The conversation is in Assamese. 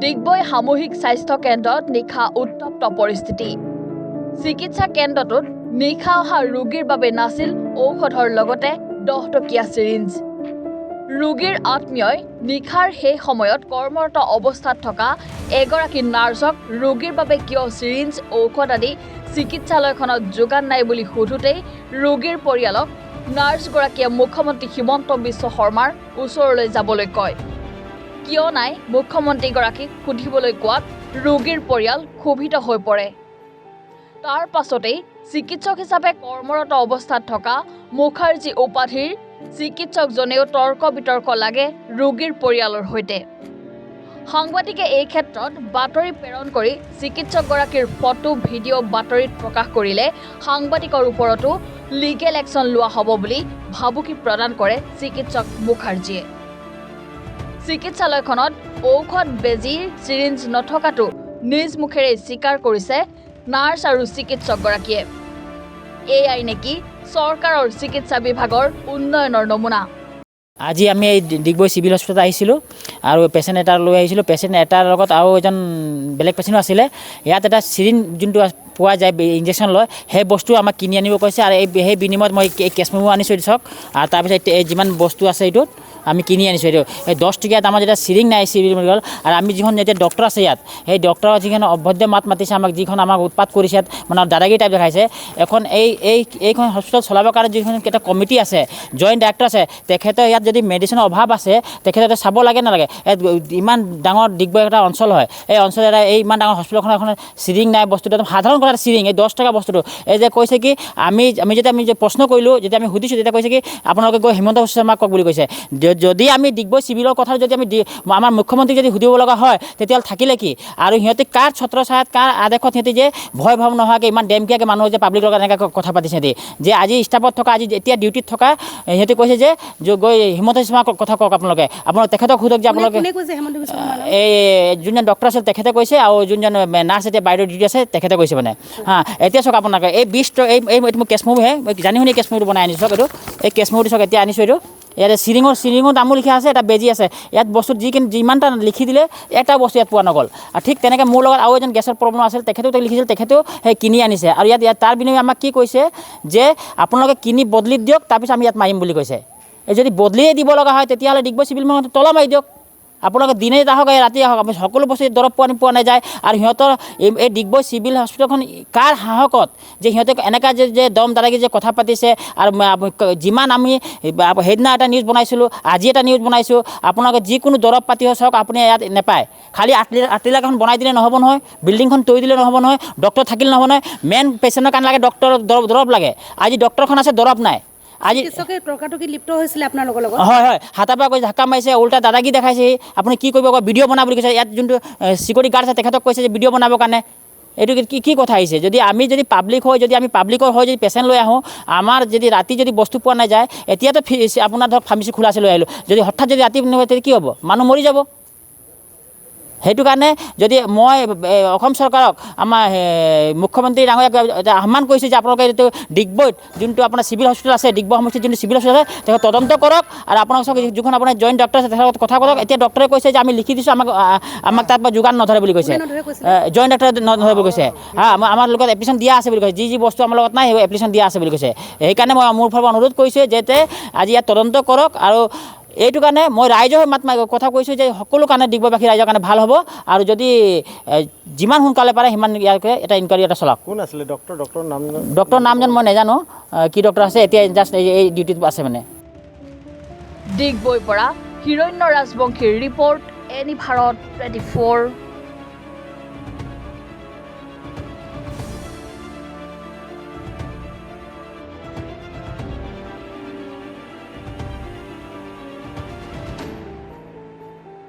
ডিগবৈ সামূহিক স্বাস্থ্য কেন্দ্ৰত নিশা উত্তপ্ত পৰিস্থিতি। চিকিৎসা কেন্দ্ৰটোত নিশা অহা ৰোগীৰ বাবে নাছিল ঔষধৰ লগতে 10 টকীয়া চিৰিঞ্জ। ৰোগীৰ আত্মীয়ই নিশাৰ সেই সময়ত কৰ্মৰত অৱস্থাত থকা এগৰাকী নাৰ্ছক ৰোগীৰ বাবে কিয় চিৰিঞ্জ ঔষধ আদি চিকিৎসালয়খনত যোগান নাই বুলি সোধোতেই ৰোগীৰ পৰিয়ালক নাৰ্ছগৰাকীয়ে মুখ্যমন্ত্ৰী হিমন্ত বিশ্ব শৰ্মাৰ ওচৰলৈ যাবলৈ কয়। কিয় নাই মুখ্যমন্ত্ৰীগৰাকীক সুধিবলৈ কোৱাত ৰোগীৰ পৰিয়াল ক্ষোভিত হৈ পৰে। তাৰ পাছতেই চিকিৎসক হিচাপে কৰ্মৰত অৱস্থাত থকা মুখাৰ্জী উপাধিৰ চিকিৎসকজনেও তৰ্ক বিতৰ্ক লাগে ৰোগীৰ পৰিয়ালৰ সৈতে। সাংবাদিকে এই ক্ষেত্ৰত বাতৰি প্ৰেৰণ কৰি চিকিৎসকগৰাকীৰ ফটো ভিডিঅ' বাতৰিত প্ৰকাশ কৰিলে সাংবাদিকৰ ওপৰতো লিগেল একশ্যন লোৱা হ'ব বুলি ভাবুকি প্ৰদান কৰে চিকিৎসক মুখাৰ্জীয়ে। চিকিৎসালয়খনত ঔষধ বেজীৰ চিৰিঞ্জ নথকাটো নিজ মুখেৰে স্বীকাৰ কৰিছে নাৰ্ছ আৰু চিকিৎসকগৰাকীয়ে। এয়াই নেকি চৰকাৰৰ চিকিৎসা বিভাগৰ উন্নয়নৰ নমুনা। আজি আমি এই ডিগবৈ চিভিল হস্পিটেলত আহিছিলোঁ আৰু পেচেণ্ট এটা লৈ আহিছিলোঁ। পেচেণ্ট এটাৰ লগত আৰু এজন বেলেগ পেচেণ্টো আছিলে। ইয়াত এটা চিৰিঞ্জ যোনটো পোৱা যায় ইনজেকশ্যন লয়, সেই বস্তু আমাক কিনি আনিব কৈছে আৰু সেই বিনিময়ত মই কেছ মেমো আনিছোঁ চাওক। আৰু তাৰপিছত যিমান বস্তু আছে এইটোত আমি কিনি আনিছোঁ। এইটো এই 10 টকীয়া দামৰ যেতিয়া চিৰিং নাই চিভিল মেডিকেল আৰু আমি যিখন এতিয়া ডক্টৰ আছে ইয়াত, সেই ডক্টৰৰ যিখন অভদ্ৰ মাত মাতিছে আমাক, যিখন আমাক উৎপাত কৰিছে ইয়াত, মানে দাদাগিৰি টাইপ দেখাইছে। এখন এইখন হস্পিটেল চলাবৰ কাৰণে যিখন এটা কমিটি আছে, জইণ্ট ডাইৰেক্টৰ আছে, তেখেতৰ ইয়াত যদি মেডিচিনৰ অভাৱ আছে তেখেতে চাব লাগে নালাগে। ইমান ডাঙৰ ডিগবৈ এটা অঞ্চল হয়, এই অঞ্চলত এটা এই ইমান ডাঙৰ হস্পিটেলখন এখন চিৰিং নাই বস্তুটো একদম সাধাৰণ কথা। চিৰিং এই 10 টকা বস্তুটো এই যে কৈছে কি আমি যেতিয়া প্ৰশ্ন কৰিলোঁ, যেতিয়া আমি সুধিছোঁ, তেতিয়া কৈছে কি আপোনালোকে গৈ হিমন্ত বিশ্ব শৰ্মাক কওক বুলি কৈছে। যদি আমি ডিগবৈ চিভিলৰ কথা যদি আমি আমাৰ মুখ্যমন্ত্ৰীক যদি সুধিব লগা হয় তেতিয়াহ'লে থাকিলে কি? আৰু সিহঁতে কাৰ ছত্ৰছায়াত কাৰ আদেশত সিহঁতে যে ভয় ভাৱ নোহোৱাকৈ ইমান ডেমকিয়াকৈ মানুহ যে পাব্লিকৰ লগত এনেকৈ কথা পাতিছে সিহঁতে, যে আজি ষ্টাফত থকা, আজি এতিয়া ডিউটিত থকা সিহঁতে কৈছে যে গৈ হিমন্ত বিশ্ব শৰ্মাক কথা কওক আপোনালোকে তেখেতক সোধক যে আপোনালোকে। এই যোনজন ডক্টৰ আছিল তেখেতে কৈছে আৰু যোনজন নাৰ্ছ এতিয়া বাইদেউ ডিউটি আছে তেখেতে কৈছে মানে। এতিয়া চাওক আপোনালোকে এই 20 এইটো মোৰ কেছ মুভিহে, মই জানি শুনি কেছ মুভিটো বনাই আনিছোঁ। চাওক এইটো এই কেছ মুভিটো চাওক, এতিয়া আনিছোঁ। এইটো ইয়াতে চিৰিঙৰ দামো লিখা আছে, এটা বেজী আছে ইয়াত। বস্তু যিমানটা লিখি দিলে এটা বস্তু ইয়াত পোৱা নগ'ল। আৰু ঠিক তেনেকৈ মোৰ লগত আৰু এজন গেছৰ প্ৰব্লেম আছিল, তেখেতেও লিখিছিল, তেখেতেও সেই কিনি আনিছে। আৰু ইয়াত তাৰ বিনিময়ে আমাক কি কৈছে যে আপোনালোকে কিনি বদলি দিয়ক, তাৰপিছত আমি ইয়াত মাৰিম বুলি কৈছে। এই যদি বদলিয়ে দিব লগা হয় তেতিয়াহ'লে ডিগবৈ চিভিল তলা মাৰি দিয়ক। আপোনালোকে দিনে আহক ৰাতি আহক, আমি সকলো বস্তু দৰৱ পোৱা নাযায়। আৰু সিহঁতৰ এই ডিগবৈ চিভিল হস্পিটেলখন কাৰ সাহসত যে সিহঁতে এনেকুৱা যে দম দাদাগি যে কথা পাতিছে। আৰু যিমান আমি সেইদিনা এটা নিউজ বনাইছিলোঁ, আজি এটা নিউজ বনাইছোঁ, আপোনালোকে যিকোনো দৰৱ পাতি হৈ চাওক আপুনি ইয়াত নাপায়। খালি আৰ্টিলাখন বনাই দিলে নহ'ব নহয়, বিল্ডিংখন তৰি দিলে নহ'ব নহয়, ডক্টৰ থাকিলে নহ'ব নহয়। মেইন পেচেণ্টৰ কাৰণে লাগে ডক্টৰ, দৰৱ লাগে। আজি ডক্টৰখন আছে, দৰৱ নাই। আজি লিপ্ত হৈছিলে আপোনালোকৰ লগত? হয় হয়, হাতৰ পৰা কৈছে, ধাক্কা মাৰিছে, উল্টা দাদাগি দেখাইছে। আপুনি কি কৰিব কয়, ভিডিঅ' বনাব বুলি কৈছে। ইয়াত যোনটো চিকিউৰিটি গাৰ্ড আছে তেখেতক কৈছে যে ভিডিঅ' বনাবৰ কাৰণে। এইটো কি কথা আহিছে? যদি আমি পাব্লিকৰ হৈ যদি পেচেণ্ট লৈ আহোঁ, আমাৰ যদি ৰাতি যদি বস্তু পোৱা নাযায়, এতিয়াতো আপোনাৰ ধৰক ফাৰ্মাচী খোলা আছে লৈ আহিলোঁ, যদি হঠাৎ যদি ৰাতি নহয় তেতিয়া কি হ'ব? মানুহ মৰি যাব। সেইটো কাৰণে যদি মই অসম চৰকাৰক, আমাৰ মুখ্যমন্ত্ৰী ডাঙৰীয়াক আহ্বান কৰিছোঁ যে আপোনালোকে এইটো ডিগবৈত যোনটো আপোনাৰ চিভিল হস্পিটেল আছে, ডিগবৈ সমষ্টিত যোনটো চিভিল হস্পিটেল আছে, তেখেত তদন্ত কৰক। আৰু আপোনালোক যিখন আপোনাৰ জইণ্ট ডক্টৰ আছে তেখেতৰ লগত কথা কৰক। এতিয়া ডক্টৰে কৈছে যে আমি লিখি দিছোঁ, আমাক তাৰ পৰা যোগান নধৰে বুলি কৈছে। জইণ্ট ডক্টৰে নধৰে বুলি কৈছে। আমাৰ লগত এপ্লিকেশ্যন দিয়া আছে বুলি কৈছে। যি বস্তু আমাৰ লগত নাই সেই এপ্লিকেশ্যন দিয়া আছে বুলি কৈছে। সেইকাৰণে মই মোৰ ফালৰ পৰা অনুৰোধ কৰিছোঁ যাতে আজি ইয়াত তদন্ত কৰক। আৰু এইটো কাৰণে মই ৰাইজৰ কথা কৈছোঁ যে সকলো কাৰণে ডিগবৈবাসী ৰাইজৰ কাৰণে ভাল হ'ব। আৰু যদি যিমান সোনকালে পাৰে সিমান ইয়াকে এটা ইনকুৱাৰী এটা চলাওক। কোন আছিলে ডক্টৰ নামজন মই নাজানো, কি ডক্টৰ আছে, এতিয়া জাষ্ট এই ডিউটিত আছে মানে। ডিগবৈৰ পৰা হিৰণ্য ৰাজবংশীৰ ৰিপৰ্ট, এনি ভাৰত 24।